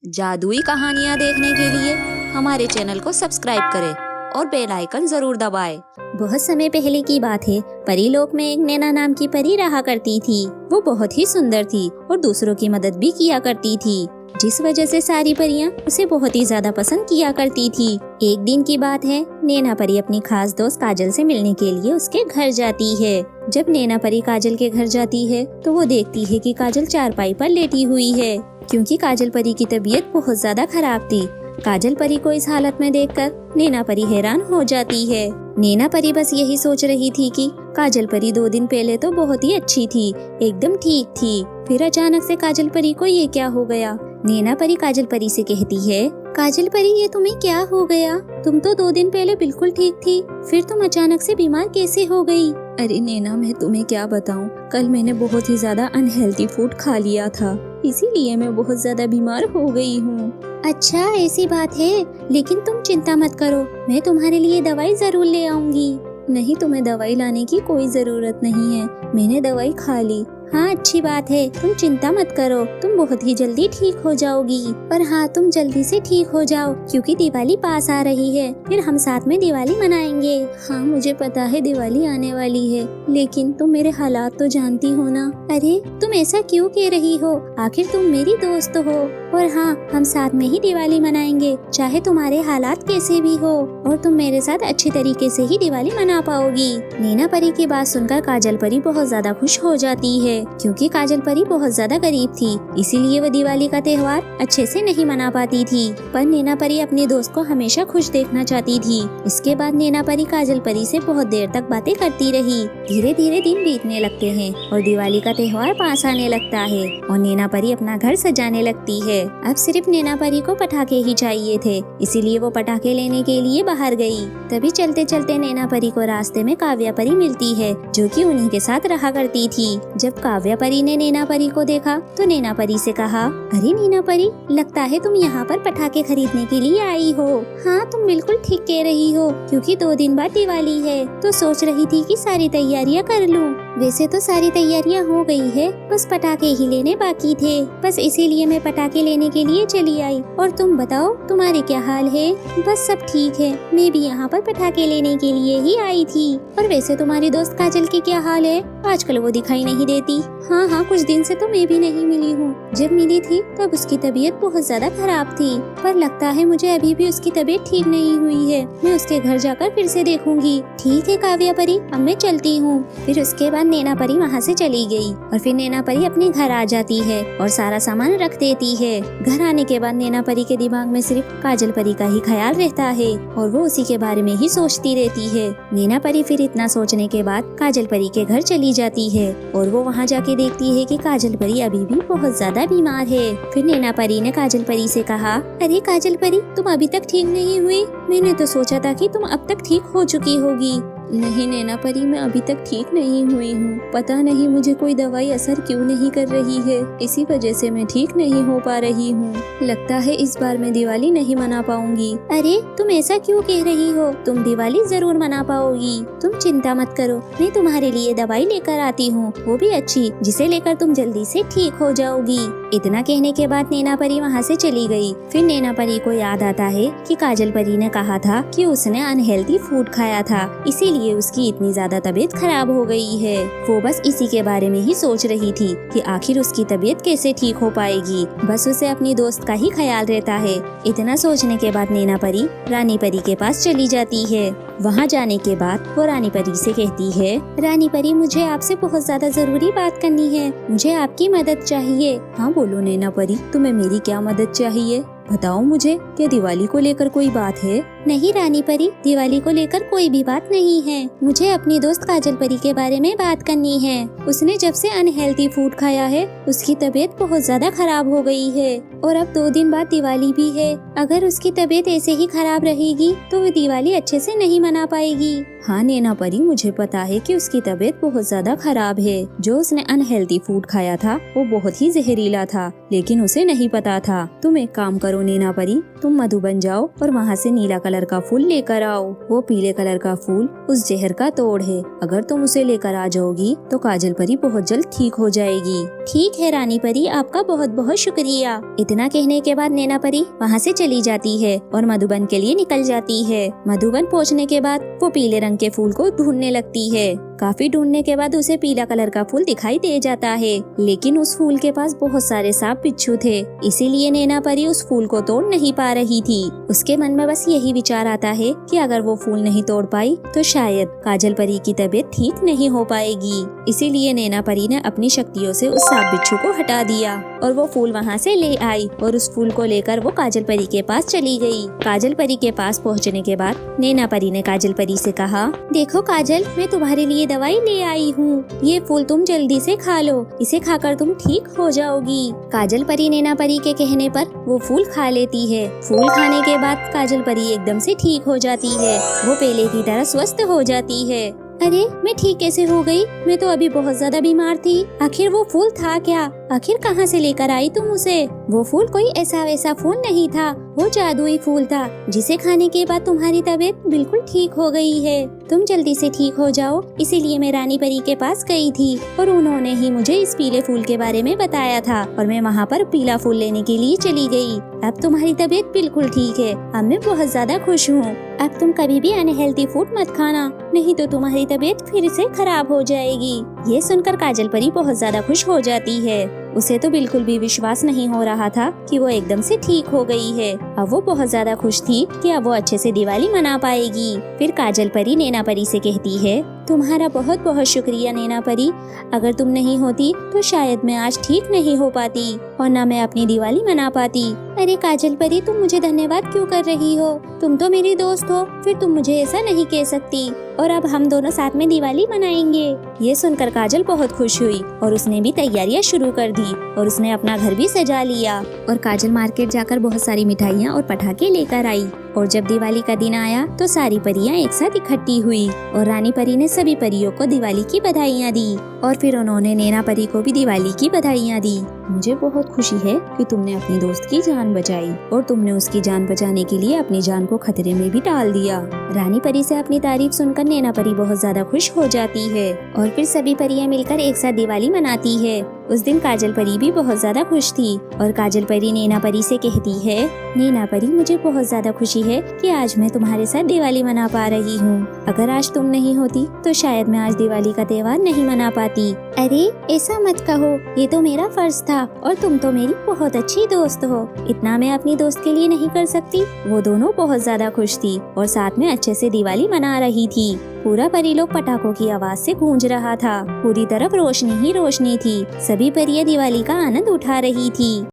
जादुई कहानियाँ देखने के लिए हमारे चैनल को सब्सक्राइब करें और बेल आइकन जरूर दबाएं। बहुत समय पहले की बात है। परीलोक में एक नैना नाम की परी रहा करती थी। वो बहुत ही सुंदर थी और दूसरों की मदद भी किया करती थी, जिस वजह से सारी परियां उसे बहुत ही ज्यादा पसंद किया करती थी। एक दिन की बात है, नैना परी अपनी खास दोस्त काजल से मिलने के लिए उसके घर जाती है। जब नैना परी काजल के घर जाती है तो वो देखती है कि काजल चारपाई पर लेटी हुई है, क्योंकि काजल परी की तबीयत बहुत ज्यादा खराब थी। काजल परी को इस हालत में देखकर नैना परी हैरान हो जाती है। नैना परी बस यही सोच रही थी कि काजल परी 2 दिन पहले तो बहुत ही अच्छी थी, एकदम ठीक थी। फिर अचानक से काजल परी को ये क्या हो गया। नैना परी काजल परी से कहती है, काजल परी ये तुम्हें क्या हो गया? तुम तो 2 दिन पहले बिल्कुल ठीक थी, फिर तुम अचानक से बीमार कैसे हो गई? अरे नैना, मैं तुम्हें क्या बताऊं, कल मैंने बहुत ही ज्यादा अनहेल्दी फूड खा लिया था, इसीलिए मैं बहुत ज्यादा बीमार हो गई हूँ। अच्छा ऐसी बात है, लेकिन तुम चिंता मत करो, मैं तुम्हारे लिए दवाई जरूर ले आऊंगी। नहीं, तुम्हें दवाई लाने की कोई जरूरत नहीं है, मैंने दवाई खा ली। हाँ अच्छी बात है, तुम चिंता मत करो, तुम बहुत ही जल्दी ठीक हो जाओगी। और हाँ, तुम जल्दी से ठीक हो जाओ, क्योंकि दिवाली पास आ रही है, फिर हम साथ में दिवाली मनाएंगे। हाँ मुझे पता है दिवाली आने वाली है, लेकिन तुम मेरे हालात तो जानती हो ना। अरे तुम ऐसा क्यों कह रही हो, आखिर तुम मेरी दोस्त हो। और हाँ, हम साथ में ही दिवाली मनाएंगे, चाहे तुम्हारे हालात कैसे भी हो, और तुम मेरे साथ अच्छे तरीके से ही दिवाली मना पाओगी। नैना परी की बात सुनकर काजल परी बहुत ज्यादा खुश हो जाती है, क्योंकि काजल परी बहुत ज्यादा गरीब थी, इसीलिए वो दिवाली का त्योहार अच्छे से नहीं मना पाती थी। पर नैना परी अपनी दोस्त को हमेशा खुश देखना चाहती थी। इसके बाद नैना परी काजल परी से बहुत देर तक बातें करती रही। धीरे धीरे दिन बीतने लगते हैं और दिवाली का त्योहार पास आने लगता है और नैना परी अपना घर सजाने लगती है। अब सिर्फ नैना परी को पटाखे ही चाहिए थे, इसीलिए वो पटाखे लेने के लिए बाहर गई। तभी चलते चलते नैना परी को रास्ते में काव्या परी मिलती है, जो कि उन्हीं के साथ रहा करती थी। जब काव्या परी ने नैना परी को देखा तो नैना परी से कहा, अरे नैना परी, लगता है तुम यहाँ पर पटाखे खरीदने के लिए आई हो। हाँ तुम बिल्कुल ठीक कह रही हो, क्योंकि 2 दिन बाद दिवाली है, तो सोच रही थी कि सारी तैयारियाँ कर लूँ। वैसे तो सारी तैयारियाँ हो गई है, बस पटाखे ही लेने बाकी थे, बस इसीलिए मैं पटाखे लेने के लिए चली आई। और तुम बताओ, तुम्हारे क्या हाल है? बस सब ठीक है, मैं भी यहाँ पर पटाखे लेने के लिए ही आई थी। और वैसे तुम्हारी दोस्त काजल की क्या हाल है? आजकल वो दिखाई नहीं देती। हाँ, कुछ दिन से तो मैं भी नहीं मिली हूँ। जब मिली थी तब उसकी तबीयत बहुत ज्यादा खराब थी, पर लगता है मुझे अभी भी उसकी तबीयत ठीक नहीं हुई है। मैं उसके घर जाकर फिर से देखूंगी। ठीक है काव्या परी, अब मैं चलती हूँ। फिर उसके बाद नैना परी वहाँ से चली गई और फिर नैना परी अपने घर आ जाती है और सारा सामान रख देती है। घर आने के बाद नैना परी के दिमाग में सिर्फ काजल परी का ही ख्याल रहता है और वो उसी के बारे में ही सोचती रहती है। नैना परी फिर इतना सोचने के बाद काजल परी के घर चली जाती है और वो वहाँ जाके देखती है कि काजल परी अभी भी बहुत ज्यादा बीमार है। फिर नैना परी ने काजल परी से कहा, अरे काजल परी, तुम अभी तक ठीक नहीं हुई? मैंने तो सोचा था कि तुम अब तक ठीक हो चुकी होगी। नहीं नैना परी, मैं अभी तक ठीक नहीं हुई हूँ। पता नहीं मुझे कोई दवाई असर क्यों नहीं कर रही है, इसी वजह से मैं ठीक नहीं हो पा रही हूँ। लगता है इस बार मैं दिवाली नहीं मना पाऊंगी। अरे तुम ऐसा क्यों कह रही हो, तुम दिवाली जरूर मना पाओगी। तुम चिंता मत करो, मैं तुम्हारे लिए दवाई लेकर आती हूँ, वो भी अच्छी, जिसे लेकर तुम जल्दी से ठीक हो जाओगी। इतना कहने के बाद नैना परी वहाँ से चली गई। फिर नैना परी को याद आता है कि काजल परी ने कहा था कि उसने अनहेल्दी फूड खाया था, इसीलिए उसकी इतनी ज्यादा तबीयत खराब हो गई है। वो बस इसी के बारे में ही सोच रही थी कि आखिर उसकी तबीयत कैसे ठीक हो पाएगी। बस उसे अपनी दोस्त का ही ख्याल रहता है। इतना सोचने के बाद नैना परी रानी परी के पास चली जाती है। वहाँ जाने के बाद वो रानी परी से कहती है, रानी परी, मुझे आपसे बहुत ज्यादा जरूरी बात करनी है, मुझे आपकी मदद चाहिए। हाँ बोलो नैना परी, तुम्हें मेरी क्या मदद चाहिए? बताओ मुझे, क्या दिवाली को लेकर कोई बात है? नहीं रानी परी, दिवाली को लेकर कोई भी बात नहीं है। मुझे अपनी दोस्त काजल परी के बारे में बात करनी है। उसने जब से अनहेल्दी फूड खाया है, उसकी तबीयत बहुत ज्यादा खराब हो गई है और अब 2 दिन बाद दिवाली भी है। अगर उसकी तबीयत ऐसे ही खराब रहेगी तो वो दिवाली अच्छे से नहीं मना पाएगी। हाँ नैना परी, मुझे पता है कि उसकी तबीयत बहुत ज्यादा खराब है। जो उसने अनहेल्दी फूड खाया था वो बहुत ही जहरीला था, लेकिन उसे नहीं पता था। तुम एक काम करो नैना परी, तुम मधुबन जाओ और वहाँ से नीला कलर का फूल लेकर आओ। वो पीले कलर का फूल उस जहर का तोड़ है। अगर तुम उसे लेकर आ जाओगी तो काजल परी बहुत जल्द ठीक हो जाएगी। ठीक है रानी परी, आपका बहुत बहुत शुक्रिया। इतना कहने के बाद नैना परी वहाँ से चली जाती है और मधुबन के लिए निकल जाती है। मधुबन पहुँचने के बाद वो पीले रंग के फूल को ढूंढने लगती है। काफी ढूंढने के बाद उसे पीला कलर का फूल दिखाई दे जाता है, लेकिन उस फूल के पास बहुत सारे सांप बिच्छू थे, इसीलिए नैना परी उस फूल को तोड़ नहीं पा रही थी। उसके मन में बस यही विचार आता है कि अगर वो फूल नहीं तोड़ पाई तो शायद काजल परी की तबीयत ठीक नहीं हो पाएगी। इसीलिए नैना परी ने अपनी शक्तियों से उस सांप बिच्छू को हटा दिया और वो फूल वहाँ से ले आई और उस फूल को लेकर वो काजल परी के पास चली गई। काजल परी के पास पहुँचने के बाद नैना परी ने काजल परी से कहा, देखो काजल, मैं तुम्हारे लिए दवाई ले आई हूँ। ये फूल तुम जल्दी से खा लो, इसे खाकर तुम ठीक हो जाओगी। काजल परी नैना परी के कहने पर वो फूल खा लेती है। फूल खाने के बाद काजल परी एकदम से ठीक हो जाती है। वो पहले की तरह स्वस्थ हो जाती है। अरे, मैं ठीक कैसे हो गई? मैं तो अभी बहुत ज्यादा बीमार थी। आखिर वो फूल था क्या? आखिर कहाँ से लेकर आई तुम उसे? वो फूल कोई ऐसा वैसा फूल नहीं था, वो जादुई फूल था जिसे खाने के बाद तुम्हारी तबीयत बिल्कुल ठीक हो गई है। तुम जल्दी से ठीक हो जाओ, इसीलिए मैं रानी परी के पास गई थी और उन्होंने ही मुझे इस पीले फूल के बारे में बताया था और मैं वहाँ पर पीला फूल लेने के लिए चली गई। अब तुम्हारी तबीयत बिल्कुल ठीक है। अब मैं बहुत ज्यादा खुश हूँ। अब तुम कभी भी अनहेल्दी फूड मत खाना, नहीं तो तुम्हारी तबीयत फिर से खराब हो जाएगी। ये सुनकर काजल परी बहुत ज्यादा खुश हो जाती है। उसे तो बिल्कुल भी विश्वास नहीं हो रहा था कि वो एकदम से ठीक हो गई है। अब वो बहुत ज्यादा खुश थी कि अब वो अच्छे से दिवाली मना पाएगी। फिर काजल परी नैना परी से कहती है, तुम्हारा बहुत बहुत शुक्रिया नैना परी। अगर तुम नहीं होती तो शायद मैं आज ठीक नहीं हो पाती और न मैं अपनी दिवाली मना पाती। अरे काजल परी, तुम मुझे धन्यवाद क्यों कर रही हो? तुम तो मेरी दोस्त हो, फिर तुम मुझे ऐसा नहीं कह सकती। और अब हम दोनों साथ में दिवाली मनाएंगे। ये सुनकर काजल बहुत खुश हुई और उसने भी तैयारियां शुरू कर दी और उसने अपना घर भी सजा लिया। और काजल मार्केट जाकर बहुत सारी मिठाइयाँ और पटाखे लेकर आई। और जब दिवाली का दिन आया तो सारी परियां एक साथ इकट्ठी हुई और रानी परी ने सभी परियों को दिवाली की बधाइयाँ दी और फिर उन्होंने नैना परी को भी दिवाली की बधाइयाँ दी। मुझे बहुत खुशी है कि तुमने अपनी दोस्त की जान बचाई और तुमने उसकी जान बचाने के लिए अपनी जान को खतरे में भी डाल दिया। रानी परी से अपनी तारीफ सुनकर नैना परी बहुत ज्यादा खुश हो जाती है और फिर सभी परियां मिलकर एक साथ दिवाली मनाती है। उस दिन काजल परी भी बहुत ज्यादा खुश थी और काजल परी नैना परी से कहती है, नैना परी, मुझे बहुत ज्यादा खुशी है कि आज मैं तुम्हारे साथ दिवाली मना पा रही हूँ। अगर आज तुम नहीं होती तो शायद मैं आज दिवाली का त्योहार नहीं मना पाती। अरे ऐसा मत कहो, ये तो मेरा फर्ज था और तुम तो मेरी बहुत अच्छी दोस्त हो। इतना मैं अपनी दोस्त के लिए नहीं कर सकती। वो दोनों बहुत ज्यादा खुश थी और साथ में अच्छे से दिवाली मना रही थी। पूरा परीलोक पटाखों की आवाज से गूंज रहा था। पूरी तरफ रोशनी ही रोशनी थी। सभी परियां दिवाली का आनंद उठा रही थी।